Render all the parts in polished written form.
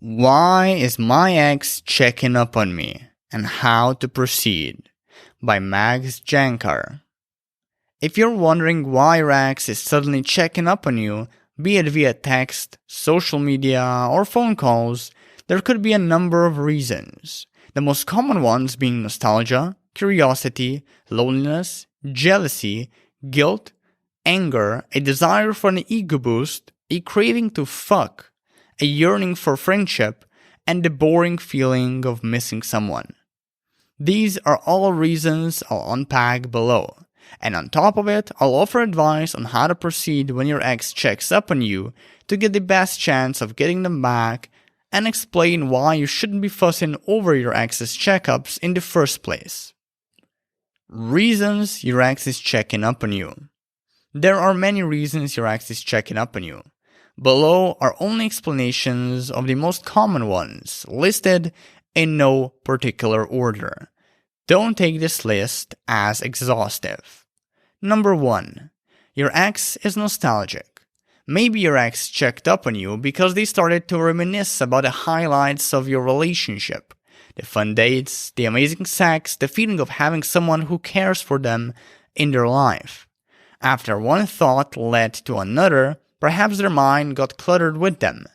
Why is my ex checking up on me and how to proceed? By Jancar. If you're wondering why your ex is suddenly checking up on you, be it via text, social media, or phone calls, there could be a number of reasons. The most common ones being nostalgia, curiosity, loneliness, jealousy, guilt, anger, a desire for an ego boost, a craving to fuck, a yearning for friendship, and the boring feeling of missing someone. These are all reasons I'll unpack below. And on top of it, I'll offer advice on how to proceed when your ex checks up on you to get the best chance of getting them back, and explain why you shouldn't be fussing over your ex's checkups in the first place. Reasons your ex is checking up on you. There are many reasons your ex is checking up on you. Below are only explanations of the most common ones, listed in no particular order. Don't take this list as exhaustive. Number 1. Your ex is nostalgic. Maybe your ex checked up on you because they started to reminisce about the highlights of your relationship. The fun dates, the amazing sex, the feeling of having someone who cares for them in their life. After one thought led to another, perhaps their mind got cluttered with them,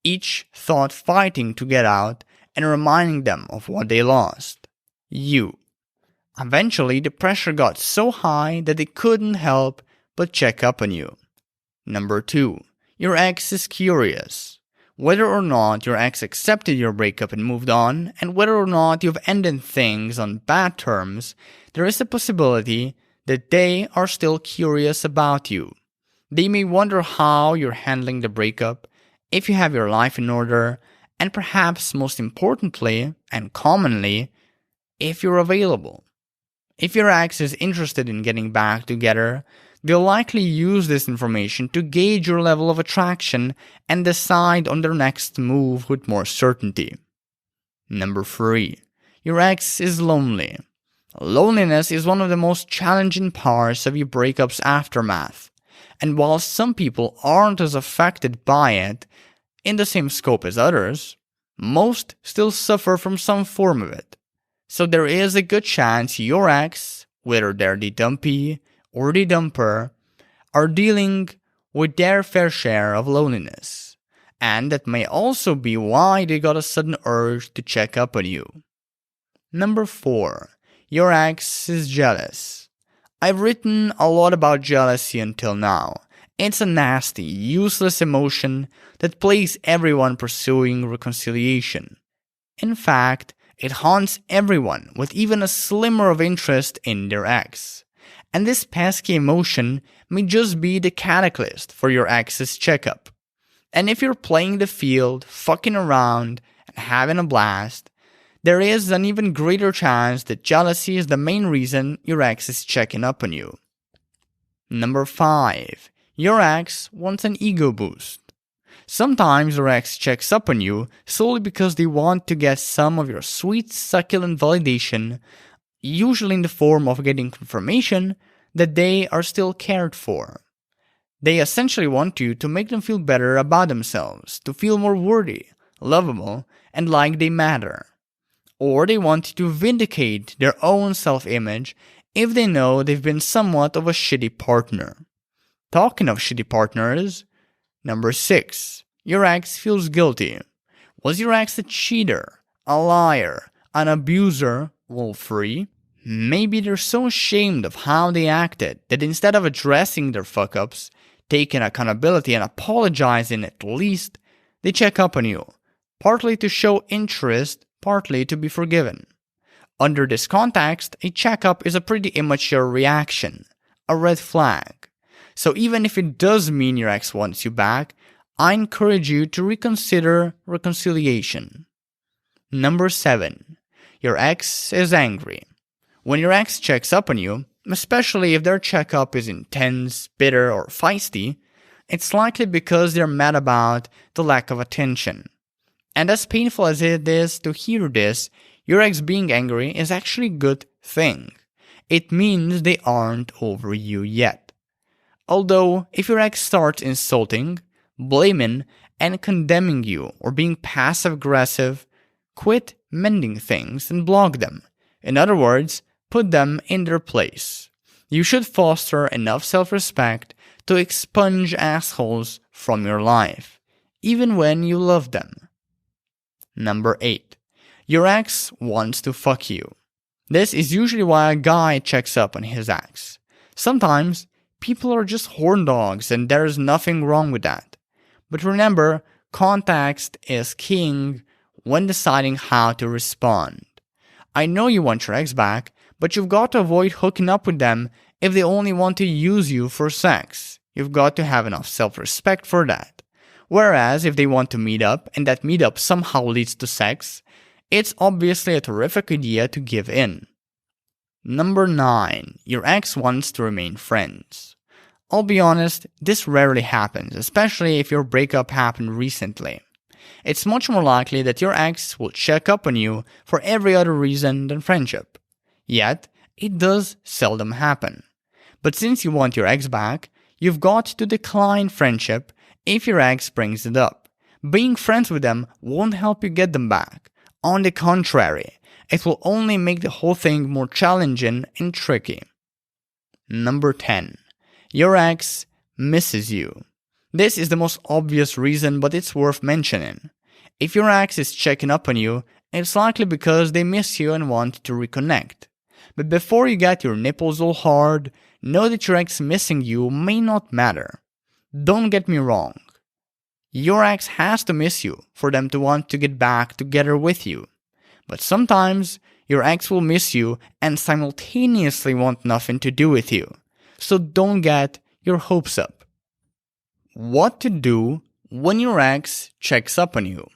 each thought fighting to get out and reminding them of what they lost. You. Eventually, the pressure got so high that they couldn't help but check up on you. Number 2. Your ex is curious. Whether or not your ex accepted your breakup and moved on, and whether or not you've ended things on bad terms, there is a possibility that they are still curious about you. They may wonder how you're handling the breakup, if you have your life in order, and perhaps most importantly and commonly, if you're available. If your ex is interested in getting back together, they'll likely use this information to gauge your level of attraction and decide on their next move with more certainty. Number 3. Your ex is lonely. Loneliness is one of the most challenging parts of your breakup's aftermath. And while some people aren't as affected by it in the same scope as others, most still suffer from some form of it. So there is a good chance your ex, whether they're the dumpee or the dumper, are dealing with their fair share of loneliness. And that may also be why they got a sudden urge to check up on you. Number 4. Your ex is jealous. I've written a lot about jealousy until now. It's a nasty, useless emotion that plagues everyone pursuing reconciliation. In fact, it haunts everyone with even a slimmer of interest in their ex. And this pesky emotion may just be the catalyst for your ex's checkup. And if you're playing the field, fucking around, and having a blast, there is an even greater chance that jealousy is the main reason your ex is checking up on you. Number 5. Your ex wants an ego boost. Sometimes your ex checks up on you solely because they want to get some of your sweet, succulent validation, usually in the form of getting confirmation that they are still cared for. They essentially want you to make them feel better about themselves, to feel more worthy, lovable, and like they matter. Or they want to vindicate their own self-image if they know they've been somewhat of a shitty partner. Talking of shitty partners, number 6. Your ex feels guilty. Was your ex a cheater, a liar, an abuser, well free? Maybe they're so ashamed of how they acted that instead of addressing their fuck-ups, taking accountability and apologizing at least, they check up on you, partly to show interest, partly to be forgiven. Under this context, a checkup is a pretty immature reaction, a red flag. So even if it does mean your ex wants you back, I encourage you to reconsider reconciliation. Number 7. Your ex is angry. When your ex checks up on you, especially if their checkup is intense, bitter, or feisty, it's likely because they're mad about the lack of attention. And as painful as it is to hear this, your ex being angry is actually a good thing. It means they aren't over you yet. Although, if your ex starts insulting, blaming, and condemning you or being passive-aggressive, quit mending things and block them. In other words, put them in their place. You should foster enough self-respect to expunge assholes from your life, even when you love them. Number 8. Your ex wants to fuck you. This is usually why a guy checks up on his ex. Sometimes, people are just horn dogs and there is nothing wrong with that. But remember, context is king when deciding how to respond. I know you want your ex back, but you've got to avoid hooking up with them if they only want to use you for sex. You've got to have enough self-respect for that. Whereas if they want to meet up and that meetup somehow leads to sex, it's obviously a terrific idea to give in. Number 9. Your ex wants to remain friends. I'll be honest, this rarely happens, especially if your breakup happened recently. It's much more likely that your ex will check up on you for every other reason than friendship. Yet, it does seldom happen. But since you want your ex back, you've got to decline friendship if your ex brings it up. Being friends with them won't help you get them back. On the contrary, it will only make the whole thing more challenging and tricky. Number 10. Your ex misses you. This is the most obvious reason, but it's worth mentioning. If your ex is checking up on you, it's likely because they miss you and want to reconnect. But before you get your nipples all hard, know that your ex missing you may not matter. Don't get me wrong. Your ex has to miss you for them to want to get back together with you. But sometimes, your ex will miss you and simultaneously want nothing to do with you. So don't get your hopes up. What to do when your ex checks up on you?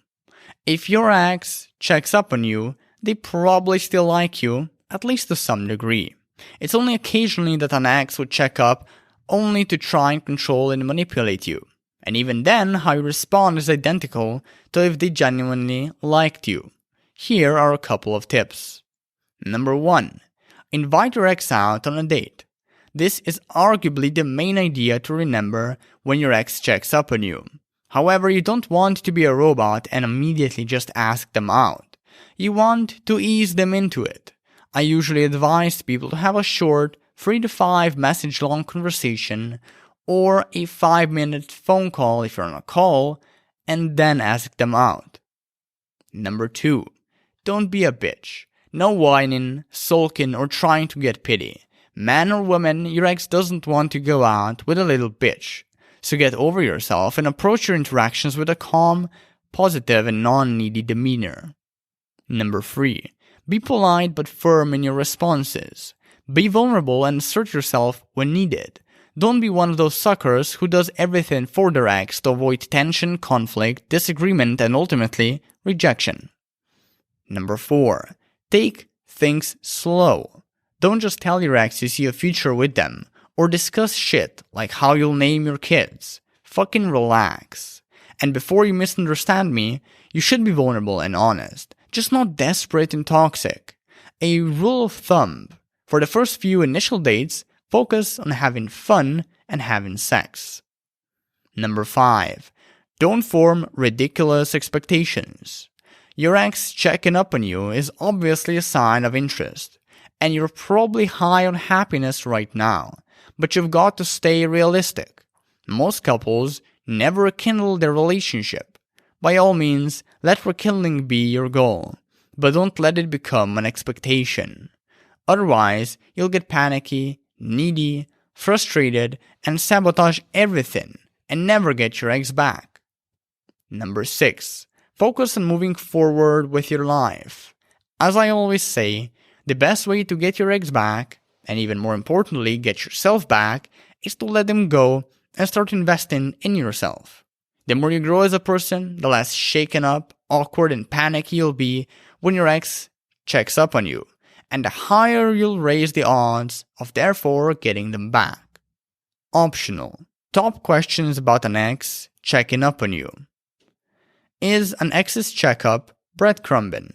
If your ex checks up on you, they probably still like you, at least to some degree. It's only occasionally that an ex would check up only to try and control and manipulate you. And even then, how you respond is identical to if they genuinely liked you. Here are a couple of tips. Number 1. Invite your ex out on a date. This is arguably the main idea to remember when your ex checks up on you. However, you don't want to be a robot and immediately just ask them out. You want to ease them into it. I usually advise people to have a short 3 to 5 message long conversation or a 5-minute phone call if you're on a call, and then ask them out. Number 2. Don't be a bitch. No whining, sulking, or trying to get pity. Man or woman, your ex doesn't want to go out with a little bitch. So get over yourself and approach your interactions with a calm, positive, and non-needy demeanor. Number 3. Be polite but firm in your responses. Be vulnerable and assert yourself when needed. Don't be one of those suckers who does everything for their ex to avoid tension, conflict, disagreement, and ultimately, rejection. Number 4. Take things slow. Don't just tell your ex you see a future with them, or discuss shit like how you'll name your kids. Fucking relax. And before you misunderstand me, you should be vulnerable and honest, just not desperate and toxic. A rule of thumb: for the first few initial dates, focus on having fun and having sex. Number 5. Don't form ridiculous expectations. Your ex checking up on you is obviously a sign of interest, and you're probably high on happiness right now, but you've got to stay realistic. Most couples never rekindle their relationship. By all means, let rekindling be your goal, but don't let it become an expectation. Otherwise, you'll get panicky, needy, frustrated, and sabotage everything, and never get your ex back. Number 6. Focus on moving forward with your life. As I always say, the best way to get your ex back, and even more importantly, get yourself back, is to let them go and start investing in yourself. The more you grow as a person, the less shaken up, awkward, and panicky you'll be when your ex checks up on you, and the higher you'll raise the odds of therefore getting them back. Optional. Top questions about an ex checking up on you. Is an ex's checkup breadcrumbing?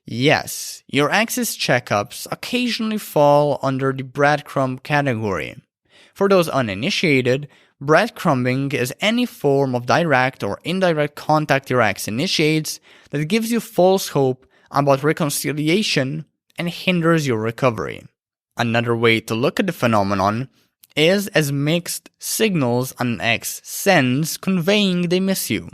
Yes, your ex's checkups occasionally fall under the breadcrumb category. For those uninitiated, Breadcrumbing is any form of direct or indirect contact your ex initiates that gives you false hope about reconciliation and hinders your recovery. Another way to look at the phenomenon is as mixed signals an ex sends conveying they miss you.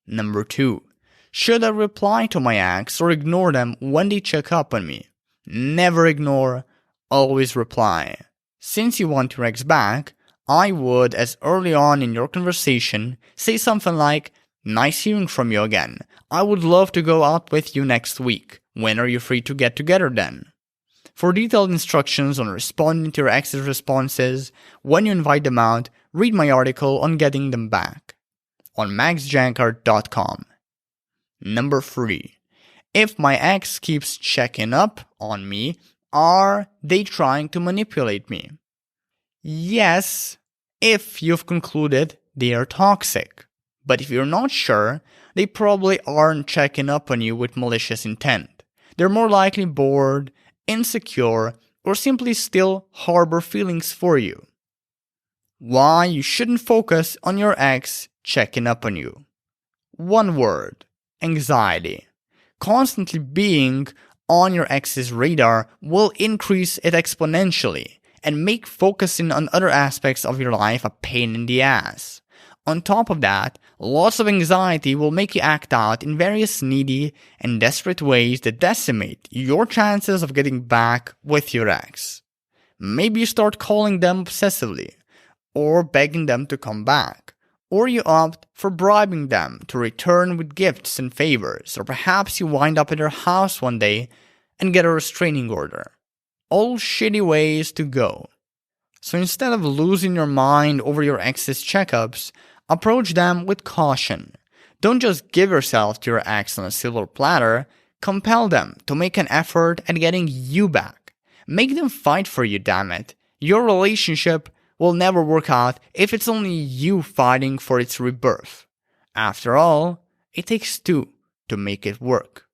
Number 2. Should I reply to my ex or ignore them when they check up on me? Never ignore, always reply. Since you want your ex back, I would, as early on in your conversation, say something like, "Nice hearing from you again. I would love to go out with you next week. When are you free to get together then?" For detailed instructions on responding to your ex's responses when you invite them out, read my article on getting them back on maxjancar.com. Number 3. If my ex keeps checking up on me, are they trying to manipulate me? Yes, if you've concluded they are toxic. But if you're not sure, they probably aren't checking up on you with malicious intent. They're more likely bored, insecure, or simply still harbor feelings for you. Why you shouldn't focus on your ex checking up on you. One word: anxiety. Constantly being on your ex's radar will increase it exponentially and make focusing on other aspects of your life a pain in the ass. On top of that, lots of anxiety will make you act out in various needy and desperate ways that decimate your chances of getting back with your ex. Maybe you start calling them obsessively, or begging them to come back, or you opt for bribing them to return with gifts and favors, or perhaps you wind up at their house one day and get a restraining order. All shitty ways to go. So instead of losing your mind over your ex's checkups, approach them with caution. Don't just give yourself to your ex on a silver platter, compel them to make an effort at getting you back. Make them fight for you, damn it. Your relationship will never work out if it's only you fighting for its rebirth. After all, it takes two to make it work.